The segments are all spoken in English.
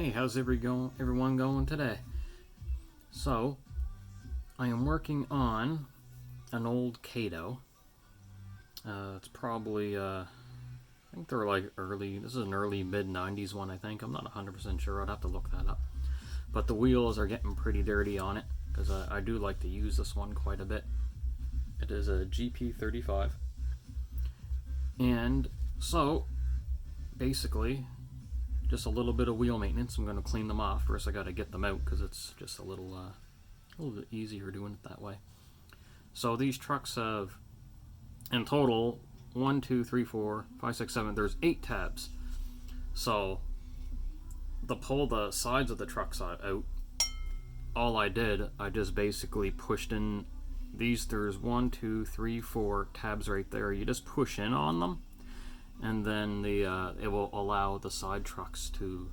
Hey, how's everyone going today? So, I am working on an old Kato. It's probably, I think they're like this is an early mid-90s one, I think. I'm not 100% sure, I'd have to look that up. But the wheels are getting pretty dirty on it, because I do like to use this one quite a bit. It is a GP-35. And so, basically, just a little bit of wheel maintenance. I'm going to clean them off. First I got to get them out because it's just a little bit easier doing it that way. So these trucks have, in total, 1, 2, 3, 4, 5, 6, 7, there's 8 tabs. So to pull the sides of the trucks out, all I did, I just basically pushed in these. There's 1, 2, 3, 4 tabs right there. You just push in on them, and then it will allow the side trucks to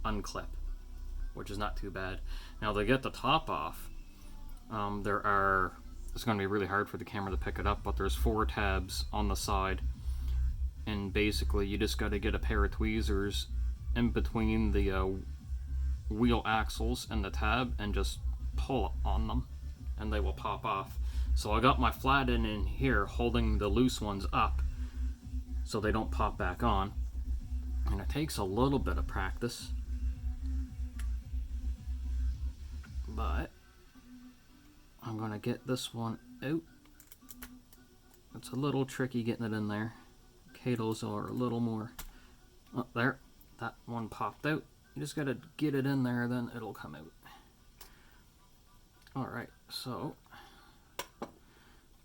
unclip, which is not too bad. Now to get the top off, it's going to be really hard for the camera to pick it up, but there's 4 tabs on the side, and basically you just got to get a pair of tweezers in between the wheel axles and the tab and just pull on them, and they will pop off. So I got my flat end in here holding the loose ones up so they don't pop back on, and it takes a little bit of practice, but I'm gonna get this one out. It's a little tricky getting it in there. Katos are a little more. Oh, there, that one popped out. You just gotta get it in there, then it'll come out. Alright, so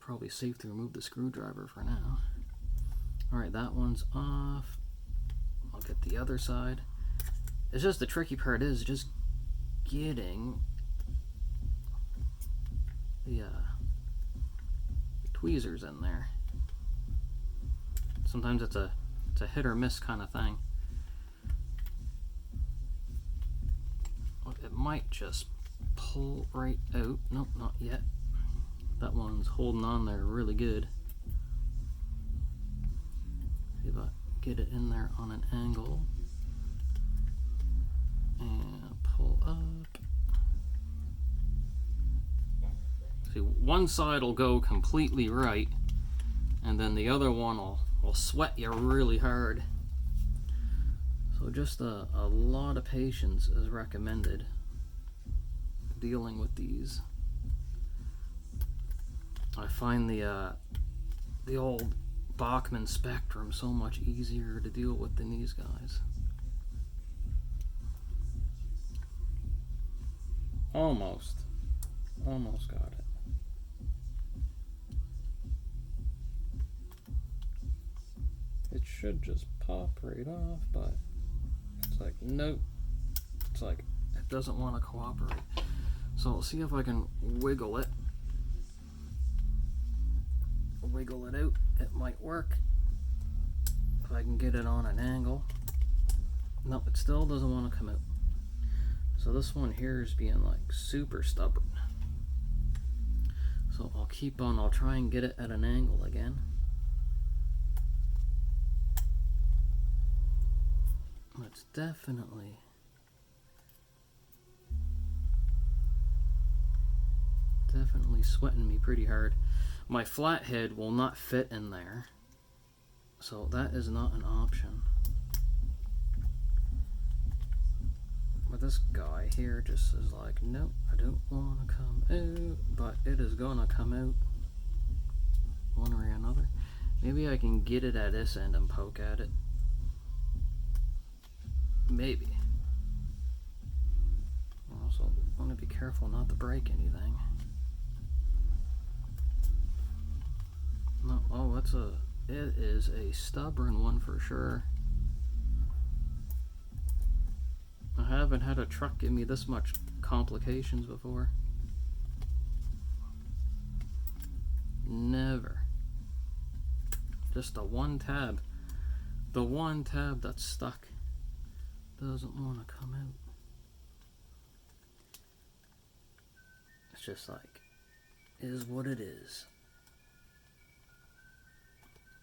probably safe to remove the screwdriver for now. Alright, that one's off. I'll get the other side. It's just the tricky part is just getting the tweezers in there. Sometimes it's a hit or miss kind of thing. It might just pull right out. Nope, not yet. That one's holding on there really good. See if I get it in there on an angle and pull up. See, one side will go completely right, and then the other one will sweat you really hard. So just a lot of patience is recommended dealing with these. I find the old Bachmann Spectrum so much easier to deal with than these guys. Almost got it. It should just pop right off, but it's like, nope. It's like, it doesn't want to cooperate. So I'll see if I can wiggle it. Wiggle it out. It might work. If I can get it on an angle. Nope, it still doesn't want to come out. So this one here is being like super stubborn. So I'll try and get it at an angle again. It's definitely sweating me pretty hard. My flathead will not fit in there, so that is not an option. But this guy here just is like, nope, I don't want to come out, but it is gonna come out one way or another. Maybe I can get it at this end and poke at it. Maybe. I also want to be careful not to break anything. No, oh, it is a stubborn one for sure. I haven't had a truck give me this much complications before. Never. Just the one tab. The one tab that's stuck doesn't want to come out. It's just like, is what it is.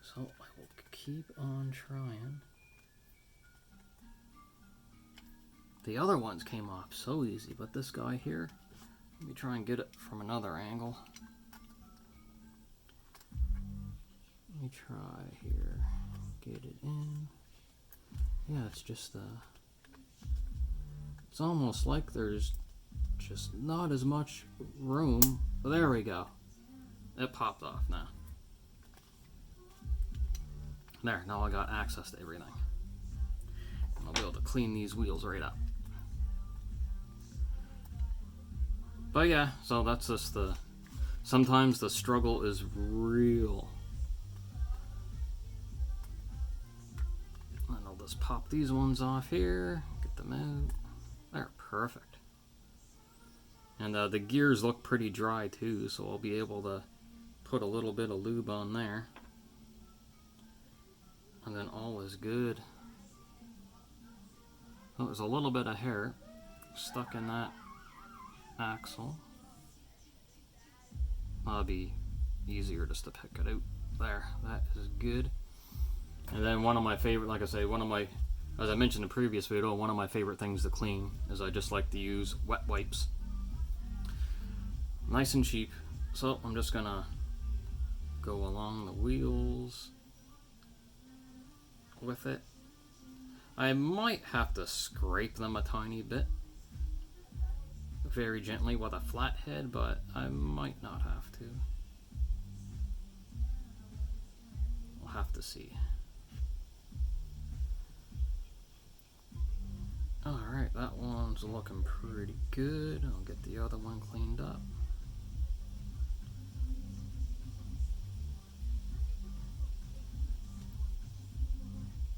So I will keep on trying. The other ones came off so easy, but this guy here, let me try and get it from another angle. Let me try here, get it in. Yeah, it's just it's almost like there's just not as much room. There we go. It popped off now. There, now I got access to everything. And I'll be able to clean these wheels right up. But yeah, so that's just sometimes the struggle is real. And I'll just pop these ones off here, get them out. They're perfect. And the gears look pretty dry too, so I'll be able to put a little bit of lube on there. And then all is good. Oh, there's a little bit of hair stuck in that axle. That'll be easier just to pick it out. There, that is good. And then one of my favorite, like I say, as I mentioned in the previous video, one of my favorite things to clean is I just like to use wet wipes. Nice and cheap. So I'm just gonna go along the wheels with it. I might have to scrape them a tiny bit, very gently with a flat head, but I might not have to. We'll have to see. Alright, that one's looking pretty good. I'll get the other one cleaned up.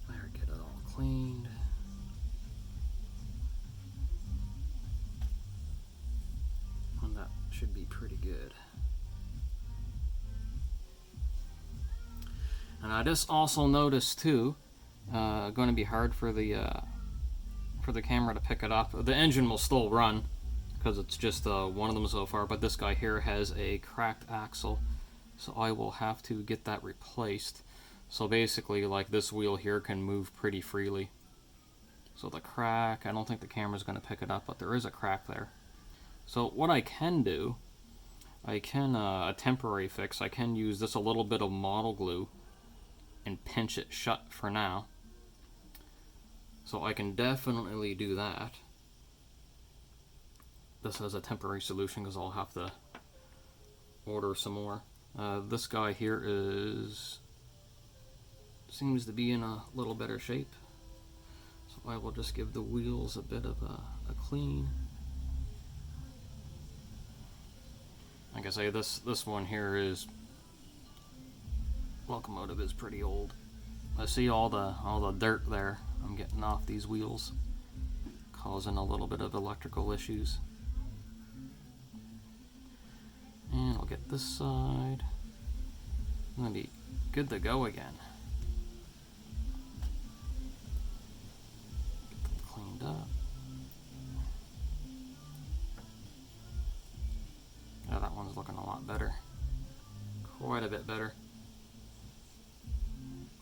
There, get it all cleaned. And that should be pretty good. And I just also noticed too, going to be hard for the camera to pick it up. The engine will still run because it's just one of them so far, but this guy here has a cracked axle, so I will have to get that replaced. So basically, like, this wheel here can move pretty freely. So the crack, I don't think the camera's going to pick it up, but there is a crack there. So what I can do, I can a temporary fix, I can use this a little bit of model glue and pinch it shut for now. So I can definitely do that. This is a temporary solution because I'll have to order some more. This guy here seems to be in a little better shape. So I will just give the wheels a bit of a clean. Like I say, this one here is locomotive is pretty old. I see all the dirt there I'm getting off these wheels, causing a little bit of electrical issues. And I'll get this side. I'm gonna be good to go again. Get them cleaned up. Yeah, that one's looking a lot better. Quite a bit better.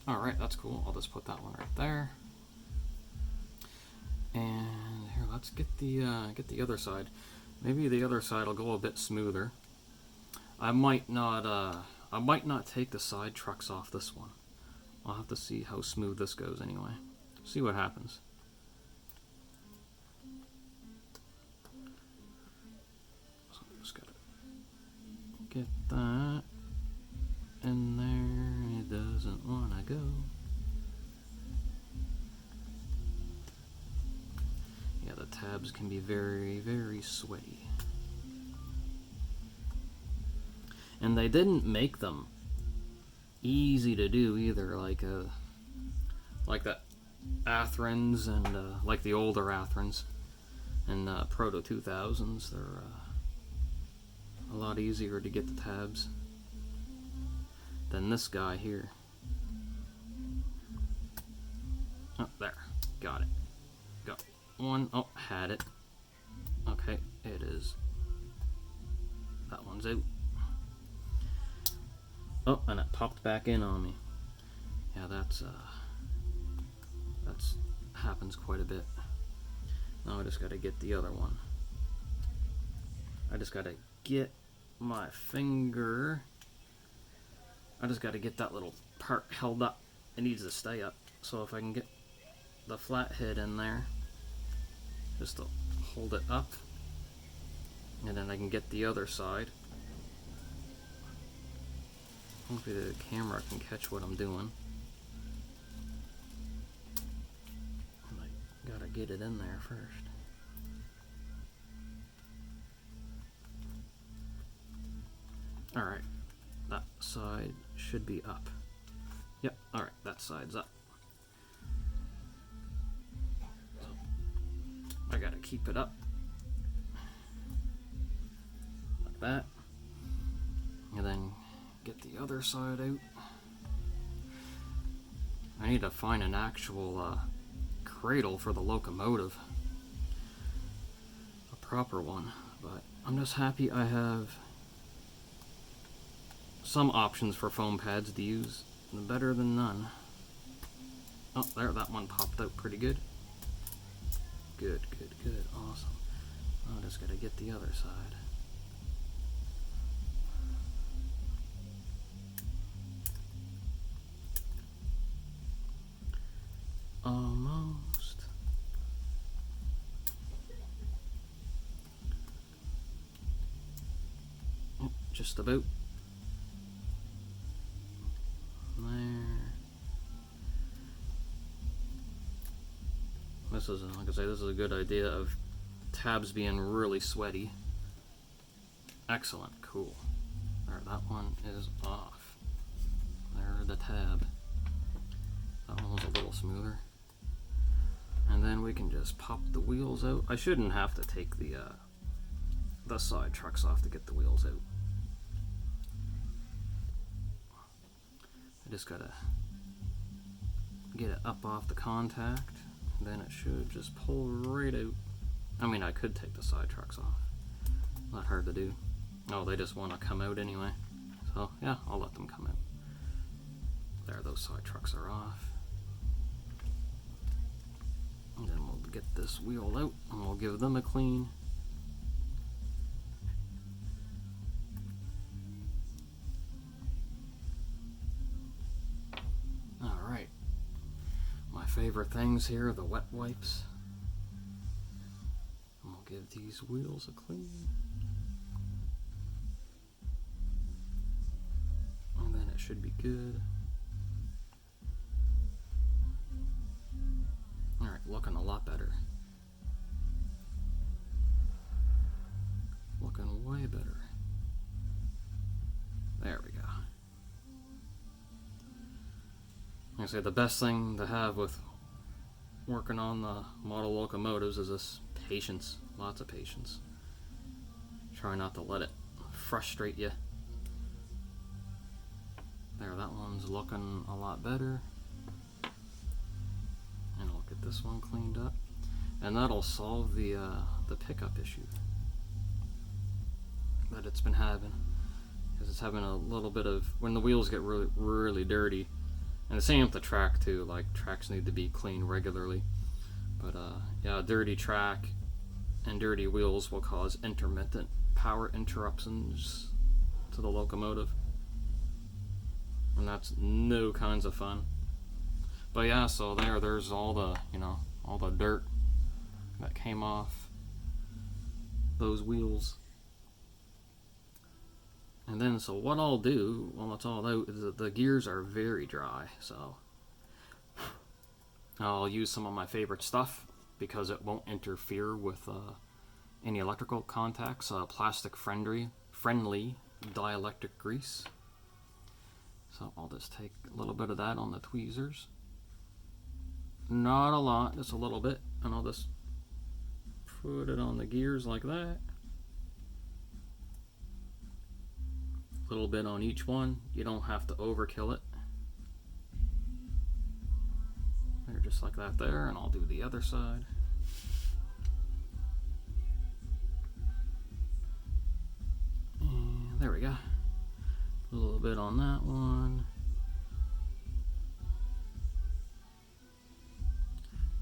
Alright, that's cool. I'll just put that one right there. And here, let's get the other side. Maybe the other side will go a bit smoother. I might not take the side trucks off this one. I'll have to see how smooth this goes anyway. See what happens. So I'm just gotta get that in there. It doesn't wanna go. Yeah, the tabs can be very, very sweaty. And they didn't make them easy to do either, like the Athrons and like the older Athrons and Proto 2000s. They're a lot easier to get the tabs than this guy here. Oh, there, got it. Got one. Oh, had it. Okay, it is. That one's out. Oh, and it popped back in on me. Yeah, that's happens quite a bit. Now I just got to get the other one. I just got to get my finger. I just got to get that little part held up. It needs to stay up. So if I can get the flathead in there, just to hold it up, and then I can get the other side. Hopefully the camera can catch what I'm doing. I gotta get it in there first. Alright, that side should be up. Yep, alright, that side's up. So, I gotta keep it up. Like that. And then get the other side out. I need to find an actual cradle for the locomotive. A proper one. But I'm just happy I have some options for foam pads to use. Better than none. Oh, there, that one popped out pretty good. Good, good, good. Awesome. I just gotta get the other side. Almost. Oh, just about. There. This is, like I say, this is a good idea of tabs being really sweaty. Excellent, cool. Alright, that one is off. There's the tab. That one was a little smoother. And then we can just pop the wheels out. I shouldn't have to take the side trucks off to get the wheels out. I just gotta get it up off the contact, and then it should just pull right out. I mean, I could take the side trucks off. Not hard to do. Oh, they just want to come out anyway. So yeah, I'll let them come out. There, those side trucks are off. And then we'll get this wheel out and we'll give them a clean. Alright. My favorite things here are the wet wipes. And we'll give these wheels a clean. And then it should be good. Alright, looking a lot better. Looking way better. There we go. Like I say, the best thing to have with working on the model locomotives is this patience. Lots of patience. Try not to let it frustrate you. There, that one's looking a lot better. Get this one cleaned up, and that'll solve the pickup issue that it's been having, because it's having a little bit of, when the wheels get really dirty, and the same with the track too. Like, tracks need to be cleaned regularly, but yeah, a dirty track and dirty wheels will cause intermittent power interruptions to the locomotive, and that's no kinds of fun. But yeah, so there's all the, all the dirt that came off those wheels. And then, so what I'll do while it's all out is that the gears are very dry, so I'll use some of my favorite stuff because it won't interfere with any electrical contacts. Plastic friendly dielectric grease. So I'll just take a little bit of that on the tweezers. Not a lot, just a little bit, and I'll just put it on the gears like that. A little bit on each one. You don't have to overkill it. They're just like that there, and I'll do the other side. And there we go. A little bit on that one.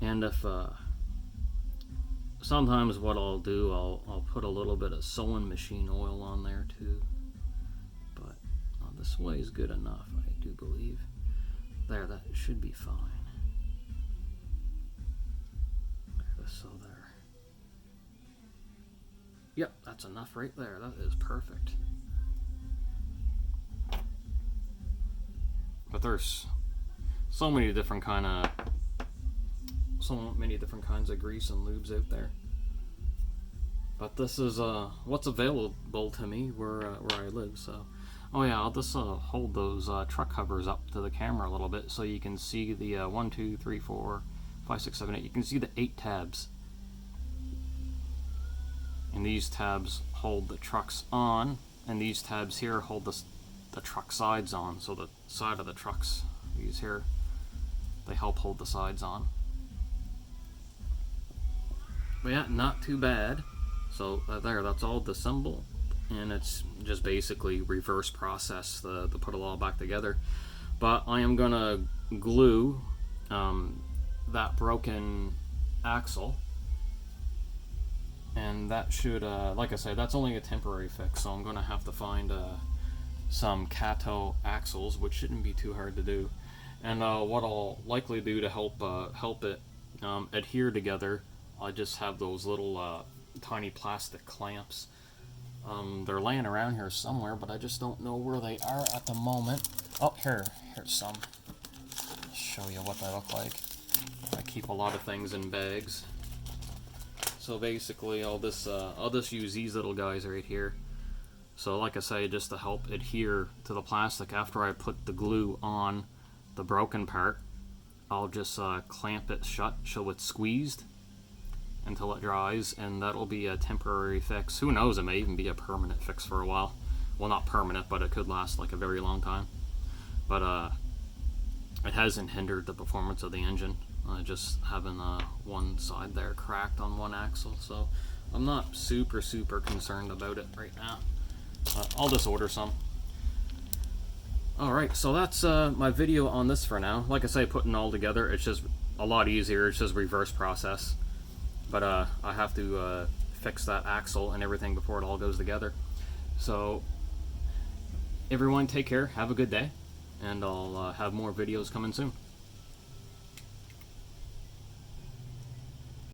And if sometimes what I'll do, I'll put a little bit of sewing machine oil on there too. But this way is good enough, I do believe. There, that should be fine. So there. Yep, that's enough right there. That is perfect. But there's so many different kinds of grease and lubes out there. But this is what's available to me where I live. So, oh yeah, I'll just hold those truck covers up to the camera a little bit so you can see the 1, 2, 3, 4, 5, 6, 7, 8. You can see the 8 tabs. And these tabs hold the trucks on, and these tabs here hold the truck sides on. So the side of the trucks, these here, they help hold the sides on. But yeah, not too bad. So there, that's all disassembled, and it's just basically reverse process to put it all back together. But I am gonna glue that broken axle. And that should, like I said, that's only a temporary fix, so I'm going to have to find some Kato axles, which shouldn't be too hard to do. And what I'll likely do to help it adhere together, I just have those little tiny plastic clamps. They're laying around here somewhere, but I just don't know where they are at the moment. Oh, here's some. I'll show you what they look like. I keep a lot of things in bags. So basically, I'll just use these little guys right here. So like I say, just to help adhere to the plastic after I put the glue on the broken part, I'll just clamp it shut so it's squeezed until it dries, and that'll be a temporary fix. Who knows, it may even be a permanent fix for a while. Well, not permanent, but it could last like a very long time. But it hasn't hindered the performance of the engine. Just having one side there cracked on one axle, so I'm not super concerned about it right now. I'll just order some. Alright, so that's my video on this for now. Like I say, putting it all together, it's just a lot easier. It's just reverse process. But I have to fix that axle and everything before it all goes together. So everyone, take care, have a good day, and I'll have more videos coming soon.